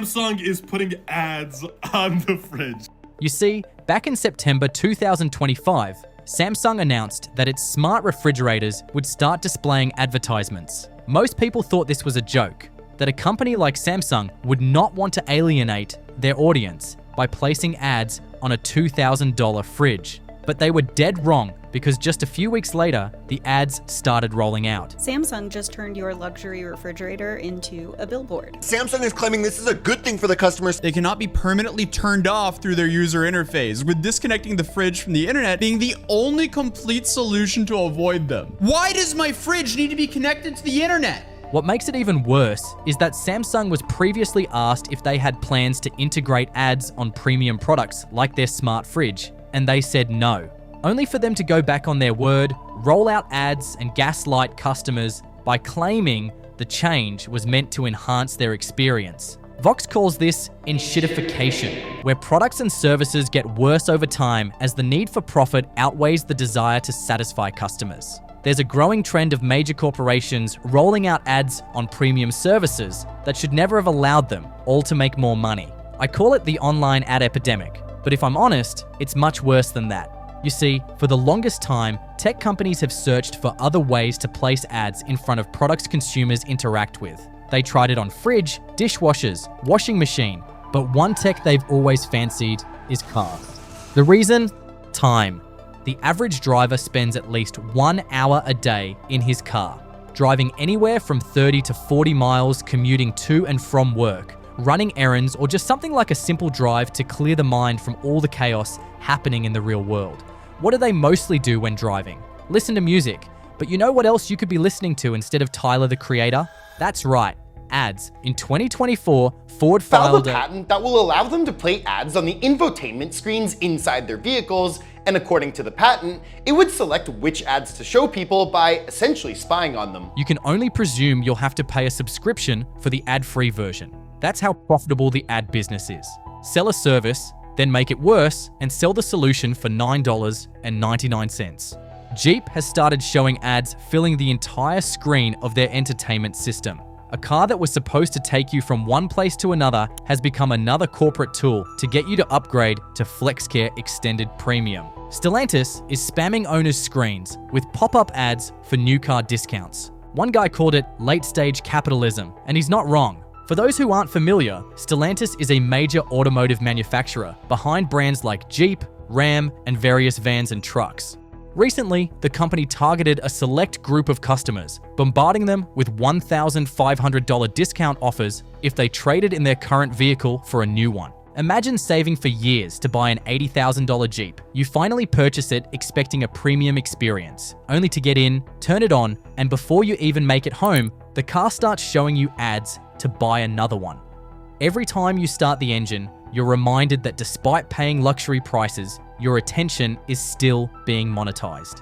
Samsung is putting ads on the fridge. You see, back in September 2025, Samsung announced that its smart refrigerators would start displaying advertisements. Most people thought this was a joke, that a company like Samsung would not want to alienate their audience by placing ads on a $2,000 fridge. But they were dead wrong, because just a few weeks later, the ads started rolling out. Samsung just turned your luxury refrigerator into a billboard. Samsung is claiming this is a good thing for the customers. They cannot be permanently turned off through their user interface, with disconnecting the fridge from the internet being the only complete solution to avoid them. Why does my fridge need to be connected to the internet? What makes it even worse is that Samsung was previously asked if they had plans to integrate ads on premium products like their smart fridge, and they said no, only for them to go back on their word, roll out ads, and gaslight customers by claiming the change was meant to enhance their experience. Vox calls this enshittification, where products and services get worse over time as the need for profit outweighs the desire to satisfy customers. There's a growing trend of major corporations rolling out ads on premium services that should never have allowed them, all to make more money. I call it the online ad epidemic, but if I'm honest, it's much worse than that. You see, for the longest time, tech companies have searched for other ways to place ads in front of products consumers interact with. They tried it on fridge, dishwashers, washing machine, but one tech they've always fancied is cars. The reason? Time. The average driver spends at least 1 hour a day in his car, driving anywhere from 30 to 40 miles commuting to and from work, running errands, or just something like a simple drive to clear the mind from all the chaos happening in the real world. What do they mostly do when driving? Listen to music. But you know what else you could be listening to instead of Tyler, the Creator? That's right, ads. In 2024, Ford filed a patent that will allow them to play ads on the infotainment screens inside their vehicles, and according to the patent, it would select which ads to show people by essentially spying on them. You can only presume you'll have to pay a subscription for the ad-free version. That's how profitable the ad business is. Sell a service, then make it worse and sell the solution for $9.99. Jeep has started showing ads filling the entire screen of their entertainment system. A car that was supposed to take you from one place to another has become another corporate tool to get you to upgrade to FlexCare Extended Premium. Stellantis is spamming owners' screens with pop-up ads for new car discounts. One guy called it late-stage capitalism, and he's not wrong. For those who aren't familiar, Stellantis is a major automotive manufacturer behind brands like Jeep, Ram, and various vans and trucks. Recently, the company targeted a select group of customers, bombarding them with $1,500 discount offers if they traded in their current vehicle for a new one. Imagine saving for years to buy an $80,000 Jeep. You finally purchase it expecting a premium experience, only to get in, turn it on, and before you even make it home, the car starts showing you ads to buy another one. Every time you start the engine, you're reminded that despite paying luxury prices, your attention is still being monetized.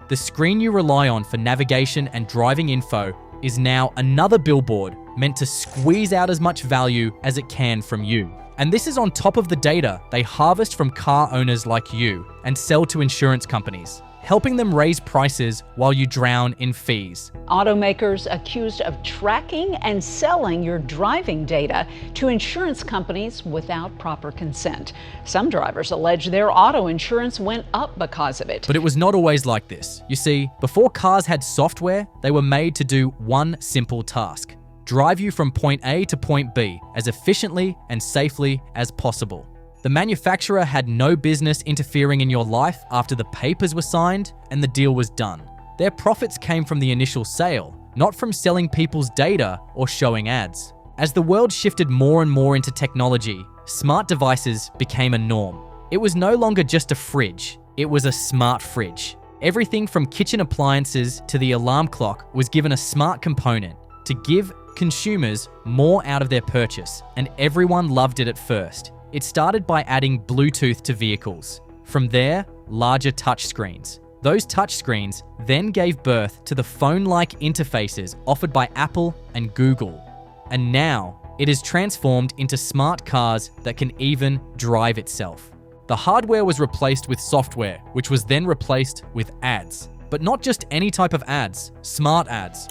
The screen you rely on for navigation and driving info is now another billboard meant to squeeze out as much value as it can from you. And this is on top of the data they harvest from car owners like you and sell to insurance companies, helping them raise prices while you drown in fees. Automakers accused of tracking and selling your driving data to insurance companies without proper consent. Some drivers allege their auto insurance went up because of it. But it was not always like this. You see, before cars had software, they were made to do one simple task: drive you from point A to point B as efficiently and safely as possible. The manufacturer had no business interfering in your life after the papers were signed and the deal was done. Their profits came from the initial sale, not from selling people's data or showing ads. As the world shifted more and more into technology, smart devices became a norm. It was no longer just a fridge, it was a smart fridge. Everything from kitchen appliances to the alarm clock was given a smart component to give consumers more out of their purchase, and everyone loved it at first. It started by adding Bluetooth to vehicles. From there, larger touchscreens. Those touchscreens then gave birth to the phone-like interfaces offered by Apple and Google. And now, it is transformed into smart cars that can even drive itself. The hardware was replaced with software, which was then replaced with ads. But not just any type of ads, smart ads.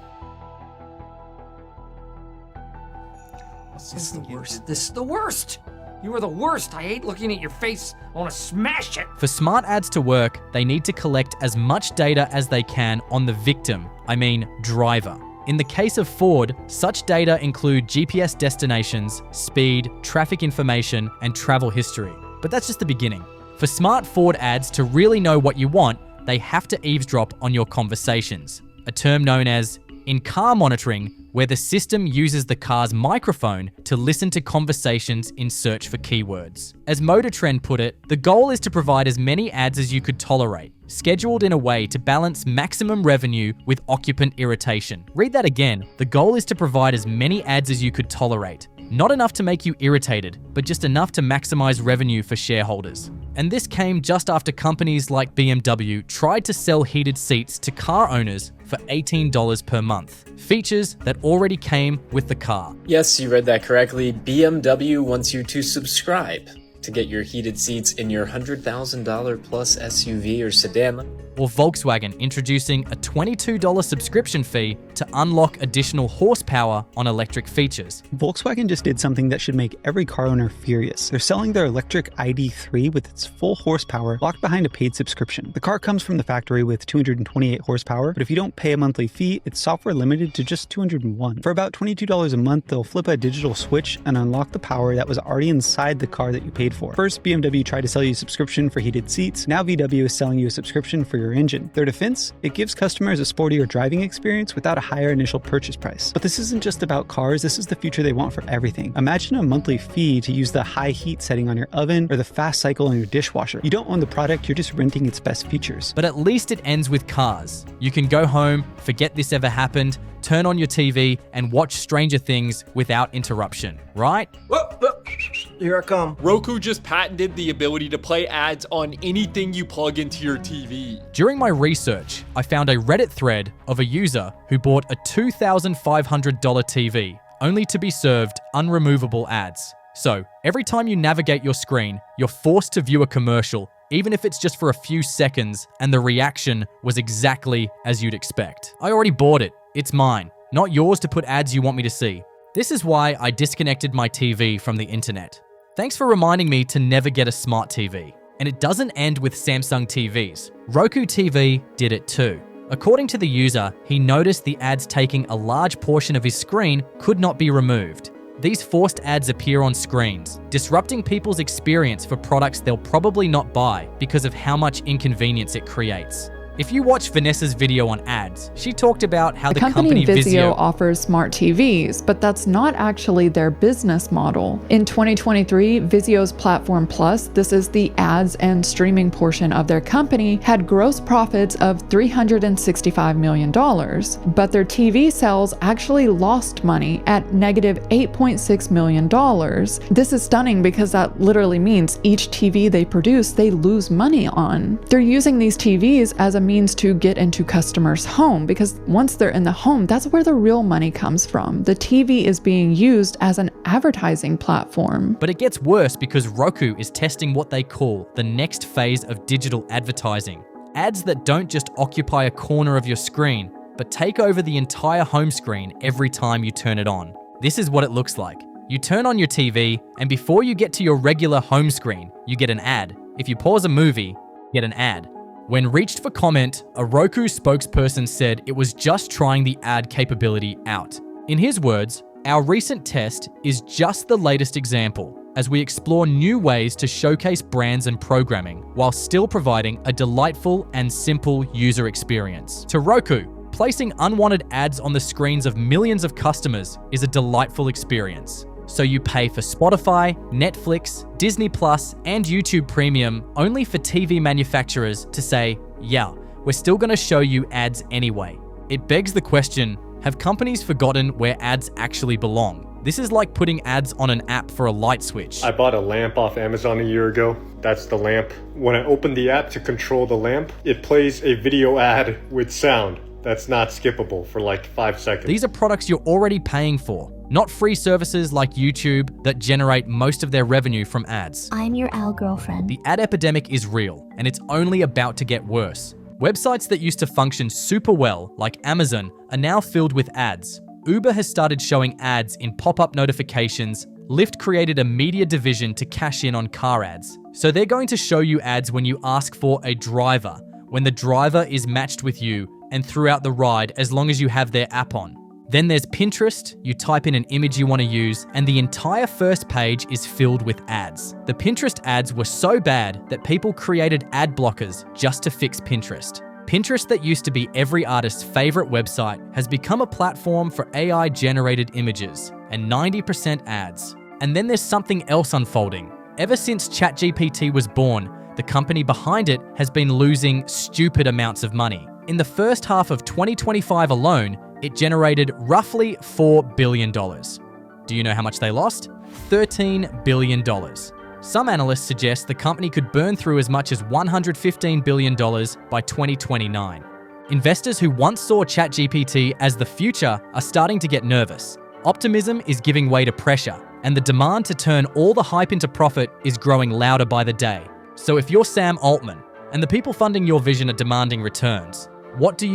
This is the worst. This is the worst. You are the worst. I hate looking at your face. I want to smash it. For smart ads to work, they need to collect as much data as they can on the victim, driver. In the case of Ford, such data include GPS destinations, speed, traffic information, and travel history. But that's just the beginning. For smart Ford ads to really know what you want, they have to eavesdrop on your conversations, a term known as in-car monitoring, where the system uses the car's microphone to listen to conversations in search for keywords. As Motor Trend put it, the goal is to provide as many ads as you could tolerate, scheduled in a way to balance maximum revenue with occupant irritation. Read that again. The goal is to provide as many ads as you could tolerate. Not enough to make you irritated, but just enough to maximize revenue for shareholders. And this came just after companies like BMW tried to sell heated seats to car owners for $18 per month. Features that already came with the car. Yes, you read that correctly. BMW wants you to subscribe to get your heated seats in your $100,000 plus SUV or sedan. Or Volkswagen introducing a $22 subscription fee to unlock additional horsepower on electric features. Volkswagen just did something that should make every car owner furious. They're selling their electric ID3 with its full horsepower locked behind a paid subscription. The car comes from the factory with 228 horsepower, but if you don't pay a monthly fee, it's software limited to just 201. For about $22 a month, they'll flip a digital switch and unlock the power that was already inside the car that you paid for. First, BMW tried to sell you a subscription for heated seats. Now VW is selling you a subscription for your engine. Their defense? It gives customers a sportier driving experience without a higher initial purchase price. But this isn't just about cars, this is the future they want for everything. Imagine a monthly fee to use the high heat setting on your oven or the fast cycle on your dishwasher. You don't own the product, you're just renting its best features. But at least it ends with cars. You can go home, forget this ever happened, turn on your TV, and watch Stranger Things without interruption, right? Here I come. Roku just patented the ability to play ads on anything you plug into your TV. During my research, I found a Reddit thread of a user who bought a $2,500 TV, only to be served unremovable ads. So, every time you navigate your screen, you're forced to view a commercial, even if it's just for a few seconds, and the reaction was exactly as you'd expect. I already bought it. It's mine, not yours to put ads you want me to see. This is why I disconnected my TV from the internet. Thanks for reminding me to never get a smart TV. And it doesn't end with Samsung TVs. Roku TV did it too. According to the user, he noticed the ads taking a large portion of his screen could not be removed. These forced ads appear on screens, disrupting people's experience for products they'll probably not buy because of how much inconvenience it creates. If you watch Vanessa's video on ads, she talked about how the company Vizio offers smart TVs, but that's not actually their business model. In 2023, Vizio's Platform Plus, this is the ads and streaming portion of their company, had gross profits of $365 million, but their TV sales actually lost money at negative $8.6 million. This is stunning because that literally means each TV they produce, they lose money on. They're using these TVs as a means to get into customers' home, because once they're in the home, that's where the real money comes from. The TV is being used as an advertising platform. But it gets worse because Roku is testing what they call the next phase of digital advertising. Ads that don't just occupy a corner of your screen, but take over the entire home screen every time you turn it on. This is what it looks like. You turn on your TV, and before you get to your regular home screen, you get an ad. If you pause a movie, you get an ad. When reached for comment, a Roku spokesperson said it was just trying the ad capability out. In his words, "Our recent test is just the latest example as we explore new ways to showcase brands and programming while still providing a delightful and simple user experience." To Roku, placing unwanted ads on the screens of millions of customers is a delightful experience. So you pay for Spotify, Netflix, Disney Plus, and YouTube Premium only for TV manufacturers to say, yeah, we're still going to show you ads anyway. It begs the question, have companies forgotten where ads actually belong? This is like putting ads on an app for a light switch. I bought a lamp off Amazon a year ago. That's the lamp. When I open the app to control the lamp, it plays a video ad with sound. That's not skippable for like 5 seconds. These are products you're already paying for, not free services like YouTube that generate most of their revenue from ads. I'm your owl girlfriend. The ad epidemic is real, and it's only about to get worse. Websites that used to function super well, like Amazon, are now filled with ads. Uber has started showing ads in pop-up notifications. Lyft created a media division to cash in on car ads. So they're going to show you ads when you ask for a driver, when the driver is matched with you, and throughout the ride as long as you have their app on. Then there's Pinterest. You type in an image you want to use, and the entire first page is filled with ads. The Pinterest ads were so bad that people created ad blockers just to fix Pinterest. Pinterest, that used to be every artist's favorite website, has become a platform for AI-generated images and 90% ads. And then there's something else unfolding. Ever since ChatGPT was born, the company behind it has been losing stupid amounts of money. In the first half of 2025 alone, it generated roughly $4 billion. Do you know how much they lost? $13 billion. Some analysts suggest the company could burn through as much as $115 billion by 2029. Investors who once saw ChatGPT as the future are starting to get nervous. Optimism is giving way to pressure, and the demand to turn all the hype into profit is growing louder by the day. So if you're Sam Altman, and the people funding your vision are demanding returns, what do?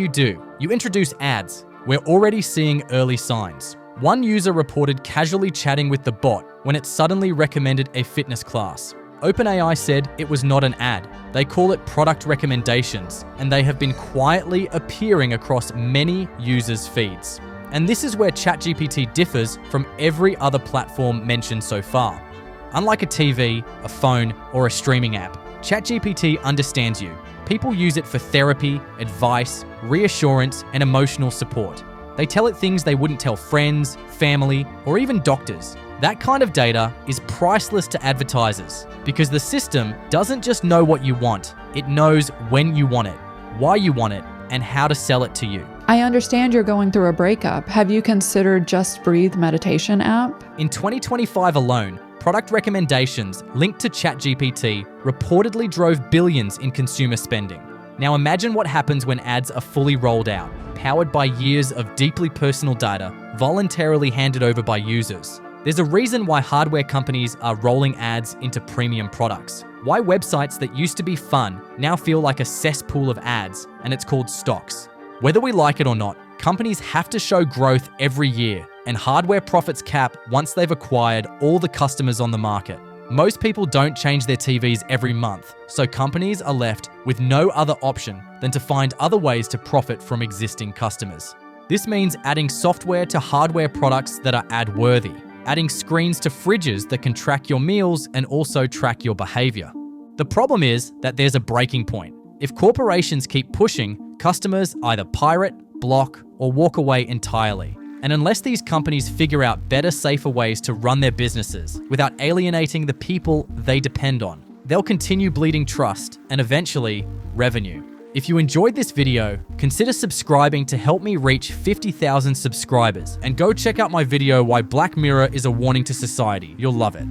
You introduce ads. We're already seeing early signs. One user reported casually chatting with the bot when it suddenly recommended a fitness class. OpenAI said it was not an ad. They call it product recommendations, and they have been quietly appearing across many users' feeds. And this is where ChatGPT differs from every other platform mentioned so far. Unlike a TV, a phone, or a streaming app, ChatGPT understands you. People use it for therapy, advice, reassurance, and emotional support. They tell it things they wouldn't tell friends, family, or even doctors. That kind of data is priceless to advertisers because the system doesn't just know what you want, it knows when you want it, why you want it, and how to sell it to you. I understand you're going through a breakup. Have you considered Just Breathe meditation app? In 2025 alone, product recommendations linked to ChatGPT reportedly drove billions in consumer spending. Now imagine what happens when ads are fully rolled out, powered by years of deeply personal data, voluntarily handed over by users. There's a reason why hardware companies are rolling ads into premium products. Why websites that used to be fun now feel like a cesspool of ads, and it's called stocks. Whether we like it or not, companies have to show growth every year, and hardware profits cap once they've acquired all the customers on the market. Most people don't change their TVs every month, so companies are left with no other option than to find other ways to profit from existing customers. This means adding software to hardware products that are ad-worthy, adding screens to fridges that can track your meals and also track your behavior. The problem is that there's a breaking point. If corporations keep pushing, customers either pirate, block, or walk away entirely. And unless these companies figure out better, safer ways to run their businesses without alienating the people they depend on, they'll continue bleeding trust and eventually revenue. If you enjoyed this video, consider subscribing to help me reach 50,000 subscribers, and go check out my video Why Black Mirror is a Warning to Society. You'll love it.